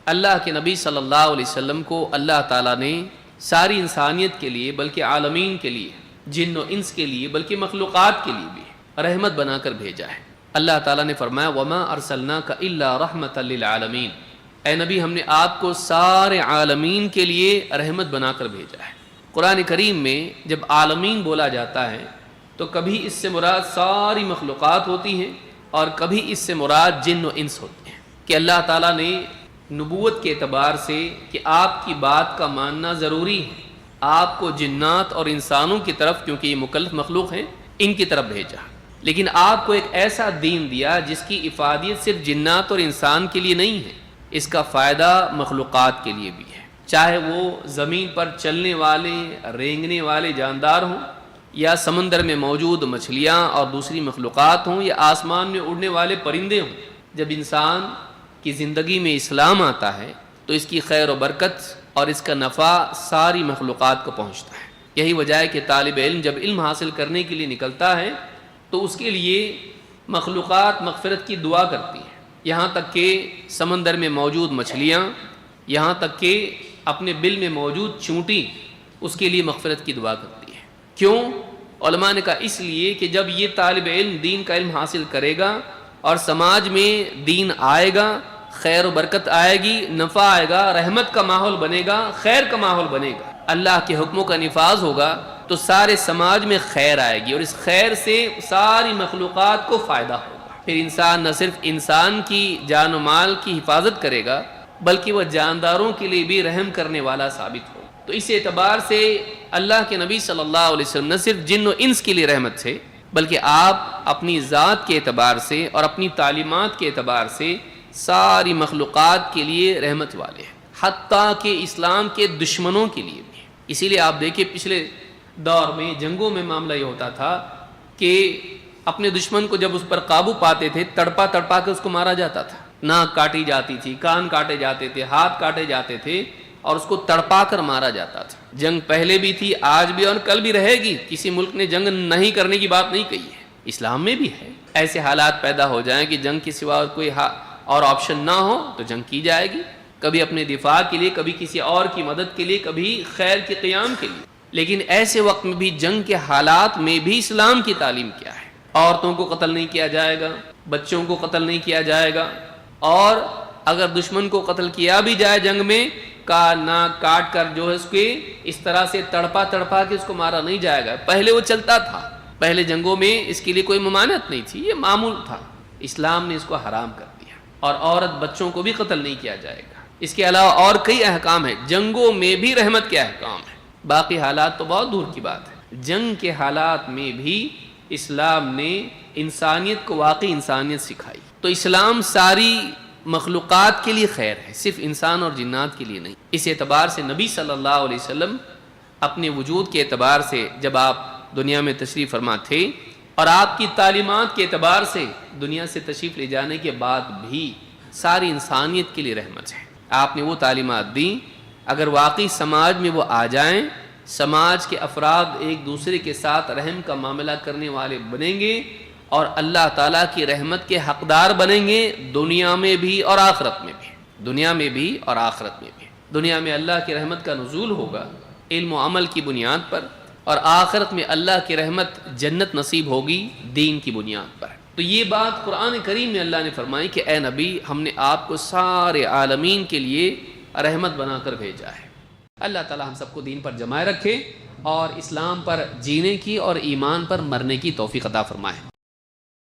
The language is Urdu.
اللہ کے نبی صلی اللہ علیہ وسلم کو اللہ تعالیٰ نے ساری انسانیت کے لیے بلکہ عالمین کے لیے، جن و انس کے لیے بلکہ مخلوقات کے لیے بھی رحمت بنا کر بھیجا ہے۔ اللہ تعالیٰ نے فرمایا وَمَا أَرْسَلْنَاكَ إِلَّا رَحْمَةً لِّلْعَالَمِينَ، اے نبی ہم نے آپ کو سارے عالمین کے لیے رحمت بنا کر بھیجا ہے۔ قرآن کریم میں جب عالمین بولا جاتا ہے تو کبھی اس سے مراد ساری مخلوقات ہوتی ہیں اور کبھی اس سے مراد جن و انس ہوتے ہیں، کہ اللہ تعالیٰ نے نبوت کے اعتبار سے کہ آپ کی بات کا ماننا ضروری ہے، آپ کو جنات اور انسانوں کی طرف، کیونکہ یہ مکلف مخلوق ہیں، ان کی طرف بھیجا، لیکن آپ کو ایک ایسا دین دیا جس کی افادیت صرف جنات اور انسان کے لیے نہیں ہے، اس کا فائدہ مخلوقات کے لیے بھی ہے، چاہے وہ زمین پر چلنے والے رینگنے والے جاندار ہوں، یا سمندر میں موجود مچھلیاں اور دوسری مخلوقات ہوں، یا آسمان میں اڑنے والے پرندے ہوں۔ جب انسان کی زندگی میں اسلام آتا ہے تو اس کی خیر و برکت اور اس کا نفع ساری مخلوقات کو پہنچتا ہے۔ یہی وجہ ہے کہ طالب علم جب علم حاصل کرنے کے لیے نکلتا ہے تو اس کے لیے مخلوقات مغفرت کی دعا کرتی ہیں، یہاں تک کہ سمندر میں موجود مچھلیاں، یہاں تک کہ اپنے بل میں موجود چونٹی اس کے لیے مغفرت کی دعا کرتی ہے۔ کیوں؟ علماء نے کہا اس لیے کہ جب یہ طالب علم دین کا علم حاصل کرے گا اور سماج میں دین آئے گا، خیر و برکت آئے گی، نفع آئے گا، رحمت کا ماحول بنے گا، خیر کا ماحول بنے گا، اللہ کے حکموں کا نفاذ ہوگا تو سارے سماج میں خیر آئے گی اور اس خیر سے ساری مخلوقات کو فائدہ ہوگا۔ پھر انسان نہ صرف انسان کی جان و مال کی حفاظت کرے گا بلکہ وہ جانداروں کے لیے بھی رحم کرنے والا ثابت ہو۔ تو اس اعتبار سے اللہ کے نبی صلی اللہ علیہ وسلم نہ صرف جن و انس کے لیے رحمت تھے بلکہ آپ اپنی ذات کے اعتبار سے اور اپنی تعلیمات کے اعتبار سے ساری مخلوقات کے لیے رحمت والے ہیں، حتیٰ کہ اسلام کے دشمنوں کے لیے بھی۔ اسی لیے آپ دیکھیں پچھلے دور میں جنگوں میں معاملہ یہ ہوتا تھا کہ اپنے دشمن کو جب اس پر قابو پاتے تھے تڑپا تڑپا کے اس کو مارا جاتا تھا، ناک کاٹی جاتی تھی، کان کاٹے جاتے تھے، ہاتھ کاٹے جاتے تھے اور اس کو تڑپا کر مارا جاتا تھا۔ جنگ پہلے بھی تھی، آج بھی اور کل بھی رہے گی، کسی ملک نے جنگ نہیں کرنے کی بات نہیں کہی ہے، اسلام میں بھی ہے۔ ایسے حالات پیدا ہو جائیں کہ جنگ کے سوا کوئی اور آپشن نہ ہو تو جنگ کی جائے گی، کبھی اپنے دفاع کے لیے، کبھی کسی اور کی مدد کے لیے، کبھی خیر کے قیام کے لیے۔ لیکن ایسے وقت میں بھی جنگ کے حالات میں بھی اسلام کی تعلیم کیا ہے؟ عورتوں کو قتل نہیں کیا جائے گا، بچوں کو قتل نہیں کیا جائے گا، اور اگر دشمن کو قتل کیا بھی جائے جنگ میں ناک کاٹ کر جو ہے اس کے اس طرح سے تڑپا تڑپا کے اس کو مارا نہیں جائے گا۔ پہلے وہ چلتا تھا، پہلے جنگوں میں اس کے لیے کوئی ممانعت نہیں تھی، یہ معمول تھا، اسلام نے اس کو حرام کر دیا۔ اور عورت بچوں کو بھی قتل نہیں کیا جائے گا۔ اس کے علاوہ اور کئی احکام ہیں، جنگوں میں بھی رحمت کے احکام ہیں، باقی حالات تو بہت دور کی بات ہے۔ جنگ کے حالات میں بھی اسلام نے انسانیت کو واقعی انسانیت سکھائی۔ تو اسلام ساری مخلوقات کے لیے خیر ہے، صرف انسان اور جنات کے لیے نہیں۔ اس اعتبار سے نبی صلی اللہ علیہ وسلم اپنے وجود کے اعتبار سے جب آپ دنیا میں تشریف فرما تھے اور آپ کی تعلیمات کے اعتبار سے دنیا سے تشریف لے جانے کے بعد بھی ساری انسانیت کے لیے رحمت ہے۔ آپ نے وہ تعلیمات دیں، اگر واقعی سماج میں وہ آ جائیں، سماج کے افراد ایک دوسرے کے ساتھ رحم کا معاملہ کرنے والے بنیں گے اور اللہ تعالیٰ کی رحمت کے حقدار بنیں گے، دنیا میں بھی اور آخرت میں بھی، دنیا میں بھی اور آخرت میں بھی۔ دنیا میں اللہ کی رحمت کا نزول ہوگا علم و عمل کی بنیاد پر، اور آخرت میں اللہ کی رحمت جنت نصیب ہوگی دین کی بنیاد پر۔ تو یہ بات قرآن کریم میں اللہ نے فرمائی کہ اے نبی ہم نے آپ کو سارے عالمین کے لیے رحمت بنا کر بھیجا ہے۔ اللہ تعالیٰ ہم سب کو دین پر جمائے رکھے اور اسلام پر جینے کی اور ایمان پر مرنے کی توفیق عطا فرمائے۔